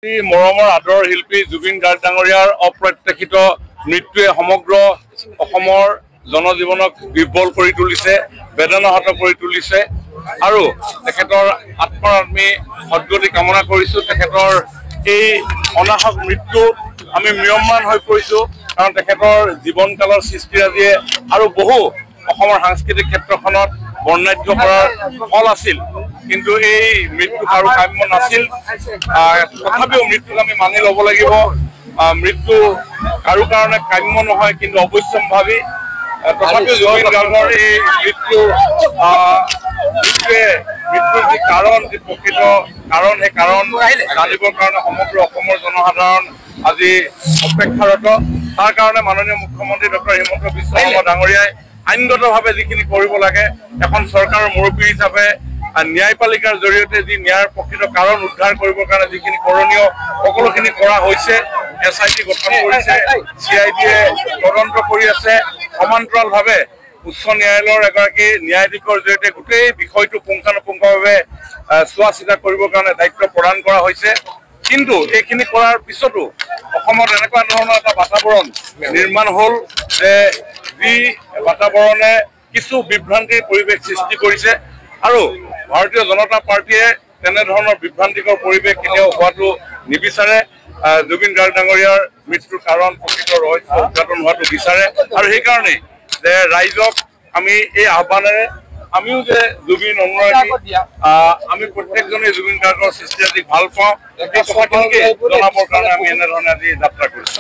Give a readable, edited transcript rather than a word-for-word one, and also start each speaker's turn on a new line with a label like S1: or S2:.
S1: মৰমৰ আদৰৰ শিল্পী জুবিন গাৰ্গ ডাঙৰীয়াৰ অপ্ৰত্যাশিত মৃত্যুৱে সমগ্ৰ অসমৰ জনজীৱনক বিহ্বল কৰি তুলিছে, বেদনাহত কৰি তুলিছে আৰু তেখেতৰ আত্মাৰ আমি সদ্গতি কামনা কৰিছোঁ। তেখেতৰ এই অনাহক মৃত্যু আমি ম্ৰিয়মান হৈ পৰিছোঁ, কাৰণ তেখেতৰ জীৱনকালৰ সৃষ্টিৰাজিয়ে আৰু বহু অসমৰ সাংস্কৃতিক ক্ষেত্ৰখনত বৰ্ণাঢ্য কৰাৰ ফল আছিল, কিন্তু এই মৃত্যু কাৰো কাম্য নাছিল। তথাপিও মৃত্যুক আমি মানি ল'ব লাগিব। মৃত্যু কাৰো কাৰণে কাম্য নহয়, কিন্তু অৱশ্যম্ভাৱী। তথাপিও জুবিন গাৰ্গৰ এই মৃত্যুৰ যি কাৰণ, যি প্ৰকৃত কাৰণ, সেই কাৰণ জানিবৰ কাৰণে সমগ্ৰ অসমৰ জনসাধাৰণ আজি অপেক্ষাৰত। তাৰ কাৰণে মাননীয় মুখ্যমন্ত্ৰী ডক্টৰ হিমন্ত বিশ্ব শৰ্মা ডাঙৰীয়াই আইনগতভাৱে যিখিনি কৰিব লাগে, এখন চৰকাৰৰ মুৰব্বী হিচাপে ন্যায়পালিকাৰ জৰিয়তে যি ন্যায়ৰ প্ৰকৃত কাৰণ উদ্ধাৰ কৰিবৰ কাৰণে যিখিনি কৰণীয় সকলোখিনি কৰা হৈছে। SIT গঠন কৰিছে, CIDয়ে তদন্ত কৰি আছে, সমান্তৰালভাৱে উচ্চ ন্যায়ালয়ৰ এগৰাকী ন্যায়াধীশৰ জৰিয়তে গোটেই বিষয়টো পুংখানুপুংখভাৱে চোৱা চিতা কৰিবৰ কাৰণে দায়িত্ব প্ৰদান কৰা হৈছে। কিন্তু এইখিনি কৰাৰ পিছতো অসমত এনেকুৱা ধৰণৰ এটা বাতাবৰণ নিৰ্মাণ হ'ল যে যি বাতাবৰণে কিছু বিভ্ৰান্তিৰ পৰিৱেশ সৃষ্টি কৰিছে, আৰু ভাৰতীয় জনতা পাৰ্টীয়ে তেনেধৰণৰ বিভ্ৰান্তিকৰ পৰিৱেশ কেতিয়াও হোৱাটো নিবিচাৰে। জুবিন গাৰ্গ ডাঙৰীয়াৰ মৃত্যুৰ কাৰণ প্ৰকৃত ৰহস্য উদঘাটন হোৱাটো বিচাৰে, আৰু সেইকাৰণেই যে ৰাইজক আমি এই আহ্বানেৰে আমিও যে জুবিন অনুৰাগী, আমি প্ৰত্যেকজনে জুবিন গাৰ্গৰ সৃষ্টিৰাজিক ভাল পাওঁ, এই কথাখিনিকে জনাবৰ কাৰণে আমি এনেধৰণে আজি যাত্ৰা কৰিছোঁ।